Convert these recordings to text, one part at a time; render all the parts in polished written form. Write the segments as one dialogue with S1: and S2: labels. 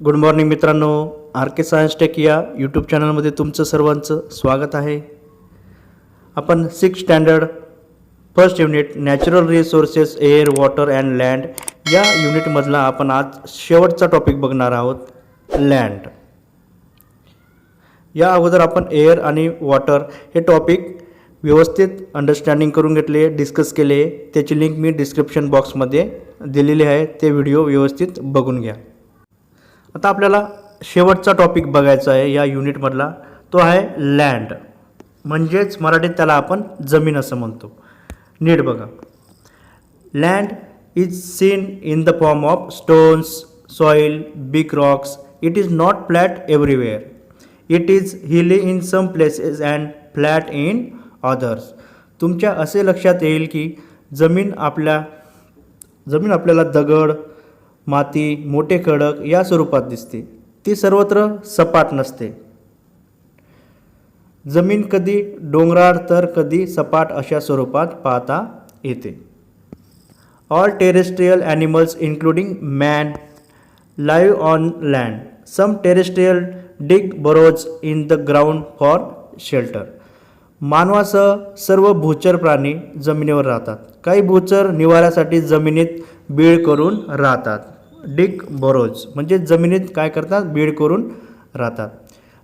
S1: Good morning मित्रांनो, R के science take या YouTube चॅनलमध्ये तुमचं सर्वांचं स्वागत आहे. आपण 6th standard first unit natural resources air water and land या युनिटमधला आपण आज शेवटचा टॉपिक बघणार आहोत, लँड. या अगोदर आपण एअर आणि वॉटर हे टॉपिक व्यवस्थित अंडरस्टँडिंग करून घेतले, डिस्कस केले. त्याची लिंक मी डिस्क्रिप्शन बॉक्समध्ये दिलेली आहे, ते व्हिडिओ व्यवस्थित बघून घ्या. आता आपल्याला शेवटचा टॉपिक बघायचा आहे या युनिटमधला, तो आहे लँड. म्हणजेच मराठीत त्याला आपण जमीन असं म्हणतो. नीट बघा. Land is seen in the form of stones, soil, big rocks. It is not flat everywhere. It is hilly in some places and flat in others. तुमच्या असे लक्षात येईल की जमीन आपल्याला दगड, माती, मोठे खडक या स्वरूपात दिसते. ती सर्वत्र सपाट नसते. जमीन कधी डोंगराळ तर कधी सपाट अशा स्वरूपात पाहता येते. All terrestrial animals including man live on land. Some terrestrial dig burrows in the ground for shelter. मानवासह सर्व भूचर प्राणी जमिनीवर राहतात. काही भूचर निवाऱ्यासाठी जमिनीत बीळ करून राहतात. डिग बरोज म्हणजे जमिनीत काय करतात, बीळ करून राहतात.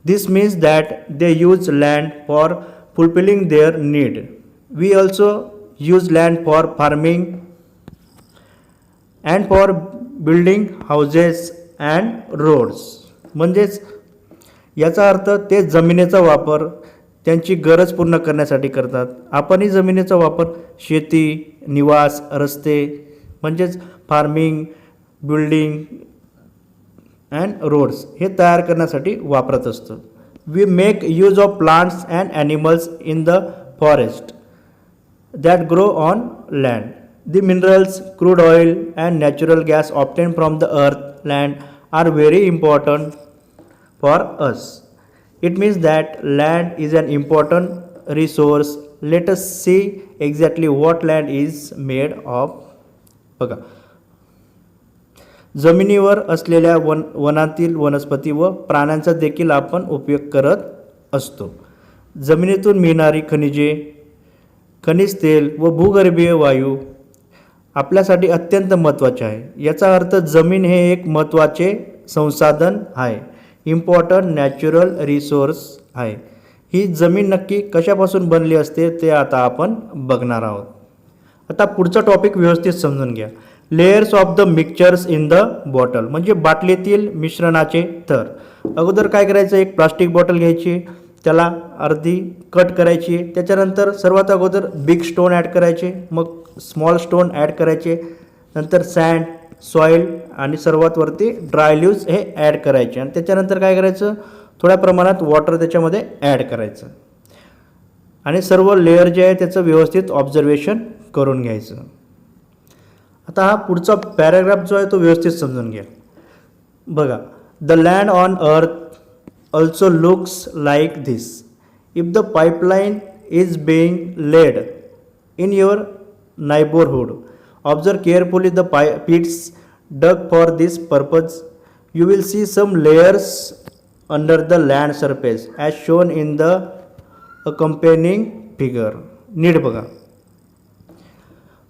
S1: This means that they use land for fulfilling their need. We also use land for farming and for building houses and roads. म्हणजेच याचा अर्थ ते जमिनीचा वापर त्यांची गरज पूर्ण करण्यासाठी करतात. आपणही जमिनीचा वापर शेती, निवास, रस्ते म्हणजेच फार्मिंग, बिल्डिंग अँड रोड्स हे तयार करण्यासाठी वापरत असतो. We make use of plants and animals in the forest that grow on land. The minerals, crude oil and natural gas obtain from the earth land are very important for us. It means that land is an important resource. Let us see exactly what land is made of. बघा. जमिनीवर असलेल्या वनातील वनस्पती व प्राण्यांचा देखील आपण उपयोग करत असतो. जमिनीतून मिळणारी खनिजे, खनिज तेल व भूगर्भीय वायू आपल्यासाठी अत्यंत महत्त्वाचे आहे. याचा अर्थ जमीन हे एक महत्त्वाचे संसाधन आहे, इम्पॉर्टंट नॅचरल रिसोर्स आहे. ही जमीन नक्की कशापासून बनली असते ते आता आपण बघणार आहोत. आता पुढचा टॉपिक व्यवस्थित समजून घ्या. Layers of the mixtures in the bottle म्हणजे बाटलीतील मिश्रणाचे थर. अगोदर काय करायचं, एक प्लास्टिक बॉटल घ्यायची, त्याला अर्धी कट करायची. त्याच्यानंतर सर्वात अगोदर बिग स्टोन ॲड करायचे, मग स्मॉल स्टोन ॲड करायचे, नंतर सँड, सॉईल आणि सर्वात वरती ड्राय लिव्ज हे ॲड करायचे. आणि त्याच्यानंतर काय करायचं, थोड्या प्रमाणात वॉटर त्याच्यामध्ये ॲड करायचं आणि सर्व लेअर जे आहे त्याचं व्यवस्थित ऑब्झर्वेशन करून घ्यायचं. आता हा पुढचा पॅराग्राफ जो आहे तो व्यवस्थित समजून घ्या. बघा. The land on earth also looks like this. If the pipeline is being laid in your neighbourhood, observe carefully the pits dug for this purpose. You will see some layers under the land surface as shown in the accompanying figure. नीट बघा.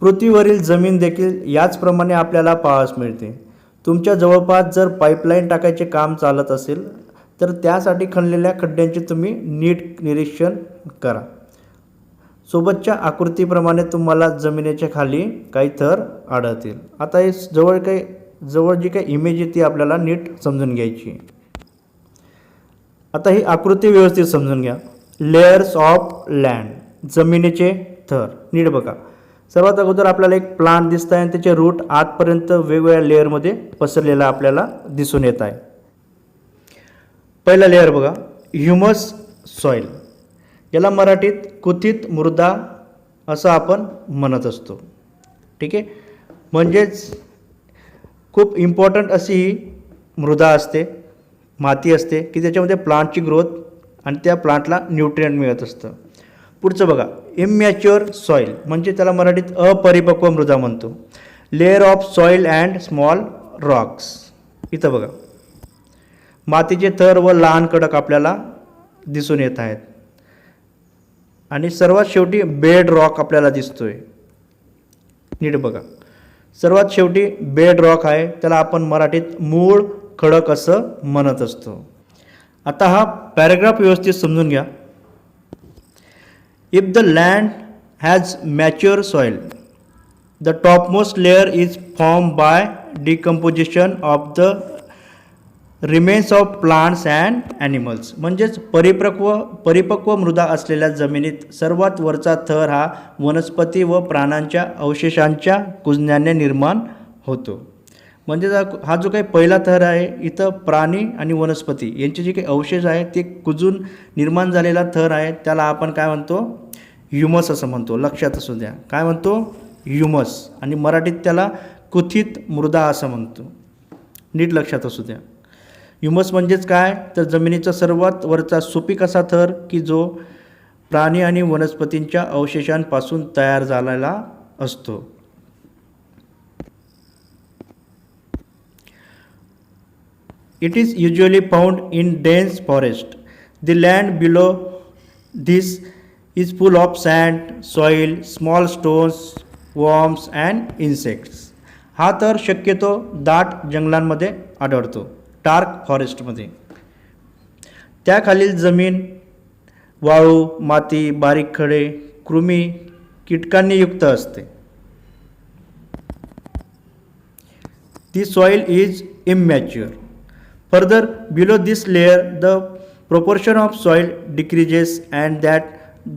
S1: पृथ्वीवरील जमीन देखील याचप्रमाणे आपल्याला पाहावयास मिळते. तुमच्या जवळपास जर पाईपलाईन टाकायचे काम चालत असेल तर त्यासाठी खणलेल्या खड्ड्यांचे तुम्ही नीट निरीक्षण करा. सोबतच्या आकृतीप्रमाणे तुम्हाला जमिनीच्या खाली काही थर आढळतील. आता हे जवळ जी काही इमेज आहे ती आपल्याला नीट समजून घ्यायची. आता ही आकृती व्यवस्थित समजून घ्या. लेयर्स ऑफ लँड, जमिनीचे थर. नीट बघा. सर्वात अगोदर आपल्याला एक प्लांट दिसत आहे आणि त्याचे रूट आतपर्यंत वेगवेगळ्या लेअरमध्ये पसरलेला आपल्याला दिसून येत आहे. पहिला लेअर बघा, ह्युमस सॉईल. याला मराठीत कुथित मृदा असं आपण म्हणत असतो. ठीक आहे. म्हणजेच खूप इम्पॉर्टंट अशी ही मृदा असते, माती असते की त्याच्यामध्ये प्लांटची ग्रोथ आणि त्या प्लांटला न्यूट्रिएंट मिळत असतं. पुढचं बघा, इमॅच्युअर सॉईल म्हणजे त्याला मराठीत अपरिपक्व मृदा म्हणतो. Layer of soil and small Roxx. इथं बघा मातीचे थर व लहान खडक आपल्याला दिसून येत आहेत. आणि सर्वात शेवटी बेड रॉक आपल्याला दिसतोय. नीट बघा, सर्वात शेवटी बेड रॉक आहे, त्याला आपण मराठीत मूळ खडक असं म्हणत असतो. आता हा पॅराग्राफ व्यवस्थित समजून घ्या. If the land has mature soil, the topmost layer is form by decomposition of the remains of plants and animals. म्हणजेच परिपक्व मृदा असलेल्या जमिनीत सर्वात वरचा थर हा वनस्पती व प्राण्यांच्या अवशेषांच्या कुजण्याने निर्माण होतो. म्हणजे हा जो काही पहिला थर आहे, इथं प्राणी आणि वनस्पती यांचे जे काही अवशेष आहे ते कुजून निर्माण झालेला थर आहे, त्याला आपण काय म्हणतो, ह्युमस असं म्हणतो. लक्षात असू द्या, काय म्हणतो, ह्युमस. आणि मराठीत त्याला कुथित मृदा असं म्हणतो. नीट लक्षात असू द्या. ह्युमस म्हणजेच काय, तर जमिनीचा सर्वात वरचा सुपीक असा थर की जो प्राणी आणि वनस्पतींच्या अवशेषांपासून तयार झालेला असतो. It is usually found in dense forest. The land below this is full of sand, soil, small stones, worms and insects. हा तर शक्यतो दाट जंगलांमध्ये आढळतो, डार्क फॉरेस्टमध्ये. त्याखालील जमीन वाळू, माती, बारीक खडे, कृमी, कीटकांनी युक्त असते. The soil is immature. Further, below this layer, the proportion of soil decreases and that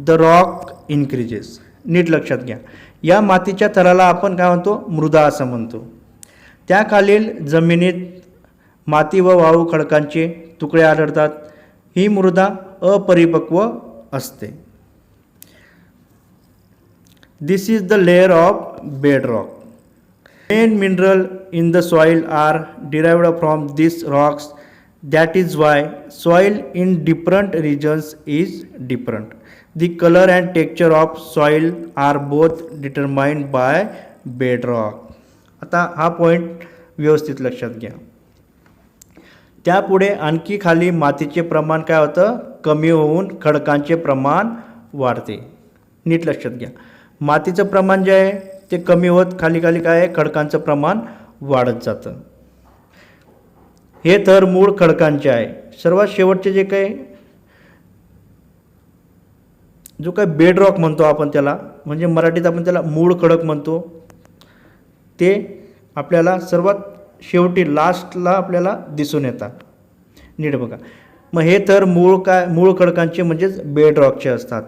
S1: the rock increases. नीट लक्षात घ्या, या मातीच्या थराला आपण काय म्हणतो, मृदा असं म्हणतो. त्याखालील जमिनीत माती व वाळू खडकांचे तुकडे आढळतात. ही मृदा अपरिपक्व असते. This is the layer of bedrock. Main mineral in the soil are derived from these rocks. That is why soil in different regions is different. The color and texture of soil are both determined by bedrock. आता हा point व्यवस्थित लक्षात घ्या. त्यापुढे आणखी खाली मातीचे प्रमाण काय होतं, कमी होऊन खडकांचे प्रमाण वाढते. नीट लक्षात घ्या, मातीचं प्रमाण जे आहे ते कमी होत खाली खाली काय आहे, खडकांचं प्रमाण वाढत जातं. हे थर मूळ खडकांचे आहे. सर्वात शेवटचे जे काही जो काही बेडरॉक म्हणतो आपण त्याला, म्हणजे मराठीत आपण त्याला मूळ खडक म्हणतो, ते आपल्याला सर्वात शेवटी लास्टला आपल्याला दिसून येतात. नीट बघा, मग हे थर मूळ खडकांचे म्हणजेच बेडरॉकचे असतात.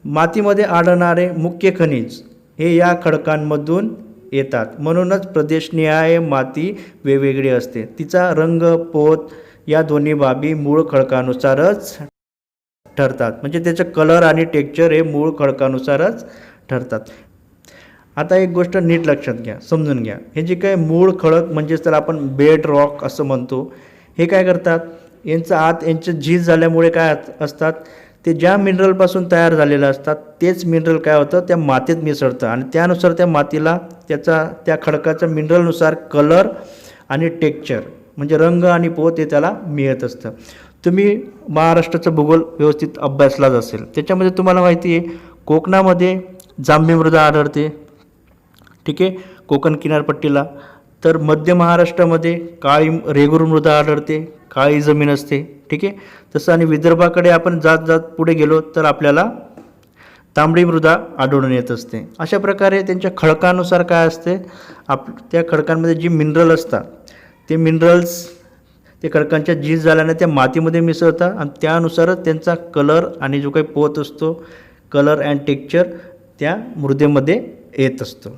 S1: मातीमध्ये आढळणारे मुख्य खनिज हे या खडकांमधून येतात. म्हणूनच प्रदेशनिहाय माती वेगवेगळी असते. तिचा रंग, पोत या दोन्ही बाबी मूळ खडकानुसारच ठरतात. म्हणजे त्याचं कलर आणि टेक्स्चर हे मूळ खडकानुसारच ठरतात. आता एक गोष्ट नीट लक्षात घ्या, समजून घ्या. हे जे काही मूळ खडक म्हणजेच त्याला आपण बेड रॉक असं म्हणतो, हे काय करतात, यांचं आत यांचं झीज झाल्यामुळे काय असतात, ते ज्या मिनरलपासून तयार झालेलं असतात तेच मिनरल काय होतं, त्या मातीत मिसळतं आणि त्यानुसार त्या मातीला त्या खडकाच्या मिनरलनुसार कलर आणि टेक्स्चर म्हणजे रंग आणि पोत हे त्याला मिळत असतं. तुम्ही महाराष्ट्राचा भूगोल व्यवस्थित अभ्यासलाच असेल. त्याच्यामध्ये तुम्हाला माहिती आहे, कोकणामध्ये जांभी मृदा आढळते, ठीक आहे, कोकण किनारपट्टीला. तर मध्य महाराष्ट्रामध्ये काळी रेगूर मृदा आढळते, काळी जमीन असते, ठीक आहे. तसं आणि विदर्भाकडे आपण जात पुढे गेलो तर आपल्याला तांबडी मृदा आढळून येत असते. अशा प्रकारे त्यांच्या खडकानुसार काय असते, त्या खडकांमध्ये जी मिनरल असतात ते मिनरल्स ते खडकांच्या झीज झाल्याने त्या मातीमध्ये मिसळतात आणि त्यानुसारच त्यांचा कलर आणि जो काही पोत असतो, कलर अँड टेक्स्चर त्या मृदेमध्ये येत असतो.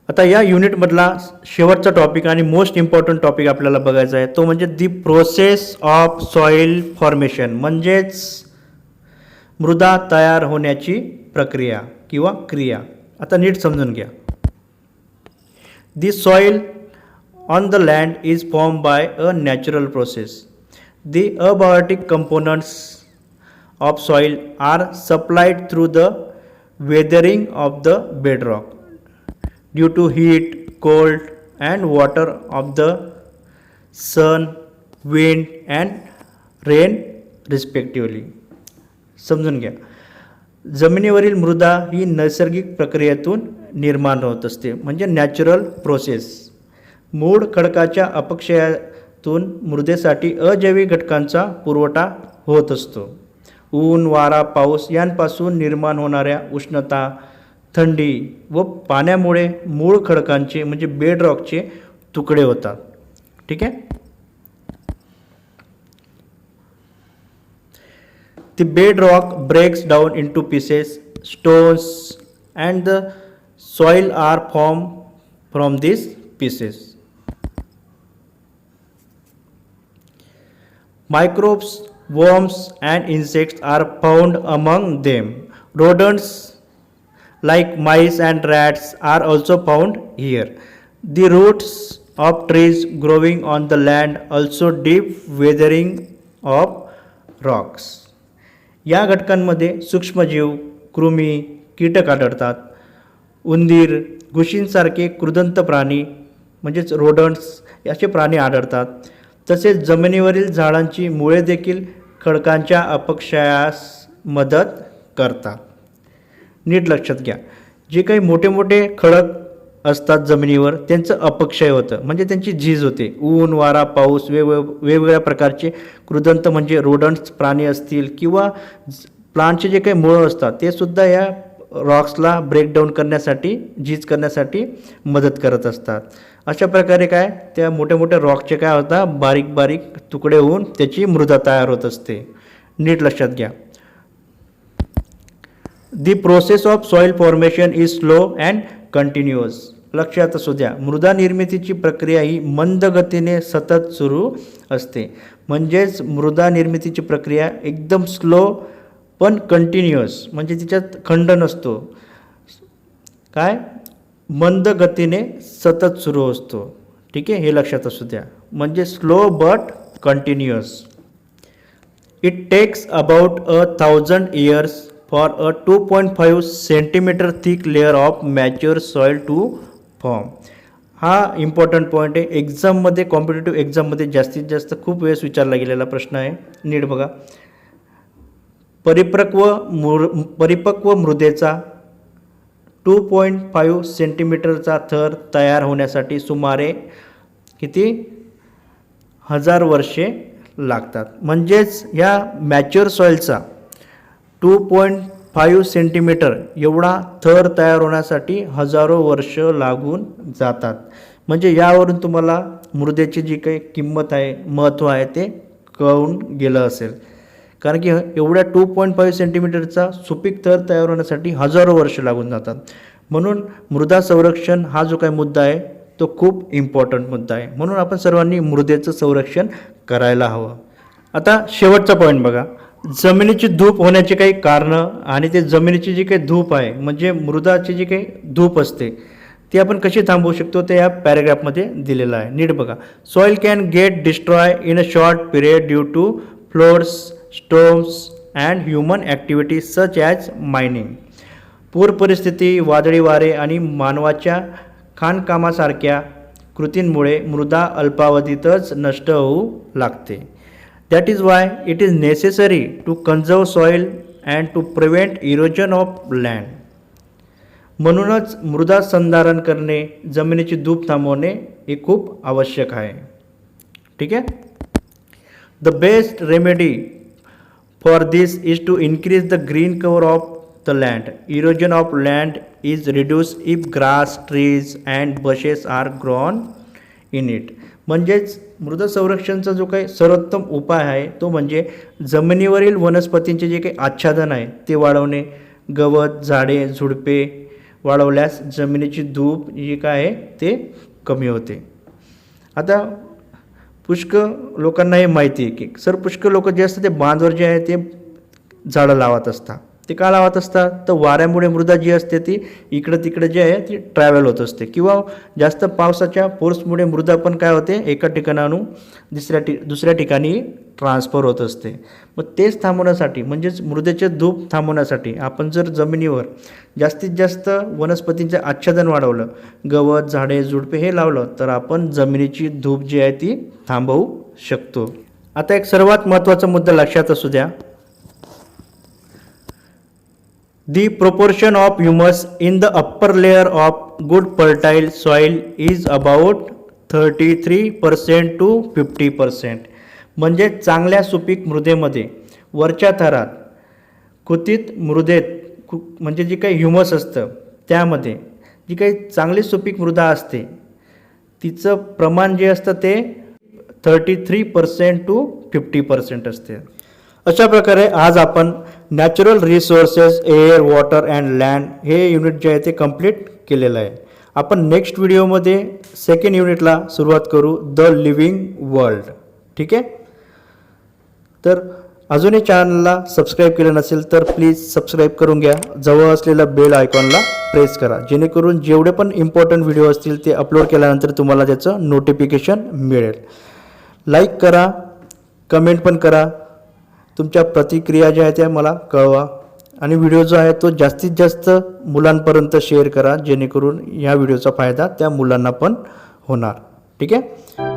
S1: आता या युनिटमधला शेवटचा टॉपिक आणि मोस्ट इम्पॉर्टंट टॉपिक आपल्याला बघायचा आहे, तो म्हणजे the process of soil formation, म्हणजेच मृदा तयार होण्याची प्रक्रिया किंवा क्रिया. आता नीट समजून घ्या. The soil on the land is form by a natural process. The abiotic components of soil are supplied through the weathering of the bedrock due to heat, cold and water of the sun, wind and rain respectively. समजून घ्या. जमिनीवरील मृदा ही नैसर्गिक प्रक्रियेतून निर्माण होत असते, म्हणजे नॅचरल प्रोसेस. मूळ खडकाच्या अपक्षयातून मृदेसाठी अजैविक घटकांचा पुरवठा होत असतो. ऊन, वारा, पाऊस यांपासून निर्माण होणाऱ्या उष्णता, थंडी व पाण्यामुळे मूळ खडकांचे म्हणजे बेडरॉकचे तुकडे होतात. ठीक आहे. The bedrock breaks down into pieces, stones and the soil are formed from these pieces. Microbes, worms and insects are found among them. Rodents like mice and rats are also found here. The roots of trees growing on the land also deep weathering of rocks. या घटकांमध्ये सूक्ष्मजीव, कृमी, कीटक आढळतात. उंदीर, घुशींसारखे कृदंत प्राणी म्हणजेच रोडंट्स असे प्राणी आढळतात. तसेच जमिनीवरील झाडांची मुळे देखील खडकांच्या अपक्षयास मदत करतात. नीट लक्षात घ्या. जे काही मोठे मोठे खडक असतात जमिनीवर त्यांचं अपक्षय होतं, म्हणजे त्यांची झीज होते. ऊन, वारा, पाऊस, वेगवेगळ्या प्रकारचे कृदंत म्हणजे रोडंट्स प्राणी असतील किंवा प्लांटचे जे काही मुळं असतात ते सुद्धा या रॉक्सला ब्रेकडाऊन करण्यासाठी, झीज करण्यासाठी मदत करत असतात. अशा प्रकारे काय त्या मोठ्या मोठ्या रॉकचे काय होतात, बारीक बारीक तुकडे होऊन त्याची मृदा तयार होत असते. नीट लक्षात घ्या. The process of soil formation is slow and continuous. लक्षात असू द्या, मृदा निर्मितीची प्रक्रिया ही मंद गतीने सतत सुरू असते. म्हणजेच मृदा निर्मितीची प्रक्रिया एकदम स्लो पण कंटिन्युअस, म्हणजे तिच्यात खंड नसतो. काय मंद गतीने सतत सुरू असतो. ठीक आहे, हे लक्षात असू द्या. म्हणजे slow but continuous. It takes about 1000 years for a 2.5 centimeter thick layer of mature soil to form. हा इम्पॉर्टंट पॉईंट आहे. एक्झाममध्ये, कॉम्पिटेटिव्ह एक्झाममध्ये जास्तीत जास्त खूप वेळेस विचारला गेलेला प्रश्न आहे. नीट बघा. परिपक्व मृदेचा 2.5 सेंटीमीटरचा थर तयार होण्यासाठी सुमारे किती 1000 वर्षे लागतात. म्हणजेच या मॅच्युअर सॉईलचा 2.5 सेंटीमीटर एवढा थर तयार होण्यासाठी हजारो वर्ष लागून जातात. म्हणजे यावरून तुम्हाला मृदेची जी काही किंमत आहे, महत्त्व आहे ते कळून गेलं असेल. कारण की एवढ्या 2.5 सेंटीमीटरचा सुपीक थर तयार होण्यासाठी हजारो वर्ष लागून जातात. म्हणून मृदा संरक्षण हा जो काही मुद्दा आहे तो खूप इम्पॉर्टंट मुद्दा आहे. म्हणून आपण सर्वांनी मृदेचं संरक्षण करायला हवं. आता शेवटचा पॉईंट बघा. जमिनीची धूप होण्याची काही कारणं आणि ते जमिनीची जी काही धूप आहे म्हणजे मृदाची जी काही धूप असते ती आपण कशी थांबवू शकतो ते या पॅरेग्राफमध्ये दिलेलं आहे. नीट बघा. Soil can get destroy in a short period due to floods, storms and human activity such as mining. पूर परिस्थिती, वादळी वारे आणि मानवाच्या खाणकामासारख्या कृतींमुळे मृदा अल्पावधीतच नष्ट होऊ लागते. That is why it is necessary to conserve soil and to prevent erosion of land. म्हणूनच मृदा संधारण करणे, जमिनीची धूप थांबवणे हे खूप आवश्यक आहे. ठीक आहे. The best remedy for this is to increase the green cover of the land. Erosion of land is reduced if grass, trees and bushes are grown in it. म्हणजेच मृदा संरक्षणाचा जो काही सर्वोत्तम उपाय आहे तो म्हणजे जमिनीवरील वनस्पतींचे जे काही आच्छादन आहे ते वाढवणे. गवत, झाडे, झुडपे वाढवल्यास जमिनीची धूप जी काय आहे ते कमी होते. आता पुष्कळ लोकांना हे माहिती आहे की पुष्कळ लोक जे असतात ते बांधवर जे आहे ते झाडं लावत असतात. ते का लावत असतात? तर वाऱ्यामुळे मृदा जी असते ती इकडं तिकडे जे आहे ती ट्रॅव्हल होत असते, किंवा जास्त पावसाच्या फोर्समुळे मृदा पण काय होते, एका ठिकाणाहून दुसऱ्या ठिकाणी ट्रान्सफर होत असते. मग तेच थांबवण्यासाठी, म्हणजेच मृदेचे धूप थांबवण्यासाठी आपण जर जमिनीवर जास्तीत जास्त वनस्पतींचं आच्छादन वाढवलं, गवत, झाडे, झुडपे हे लावलं, तर आपण जमिनीची धूप जी आहे ती थांबवू शकतो. आता एक सर्वात महत्त्वाचा मुद्दा लक्षात असू द्या. The proportion of humus in the upper layer of good fertile soil is about 33% to 50%. म्हणजे चांगल्या सुपीक मृदेमध्ये वरच्या थरात कुतीत मृदेत म्हणजे जी काही ह्युमस असतं त्यामध्ये जी काही चांगली सुपीक मृदा असते तिचं प्रमाण जे असतं ते 33% टू 50% असते. अशा प्रकारे आज आपण natural resources, air, water and land हे युनिट जे आहे ते कंप्लीट केलेलं आहे. आपण नेक्स्ट व्हिडिओमध्ये सेकंड युनिटला सुरुवात करू, द लिव्हिंग वर्ल्ड. ठीक आहे. तर अजूनही चॅनलला सबस्क्राईब केलं नसेल तर प्लीज सबस्क्राईब करून घ्या. जवळ असलेला बेल आयकॉनला प्रेस करा, जेणेकरून जेवढे पण इम्पॉर्टंट व्हिडिओ असतील ते अपलोड केल्यानंतर तुम्हाला त्याचं नोटिफिकेशन मिळेल. लाईक करा, कमेंट पण करा. तुमच्या प्रतिक्रिया ज्या आहेत त्या मला कळवा, आणि व्हिडिओ जो आहे तो जास्तीत जास्त मुलांपर्यंत शेअर करा, जेणेकरून या व्हिडिओचा फायदा त्या मुलांना पण होणार. ठीक आहे.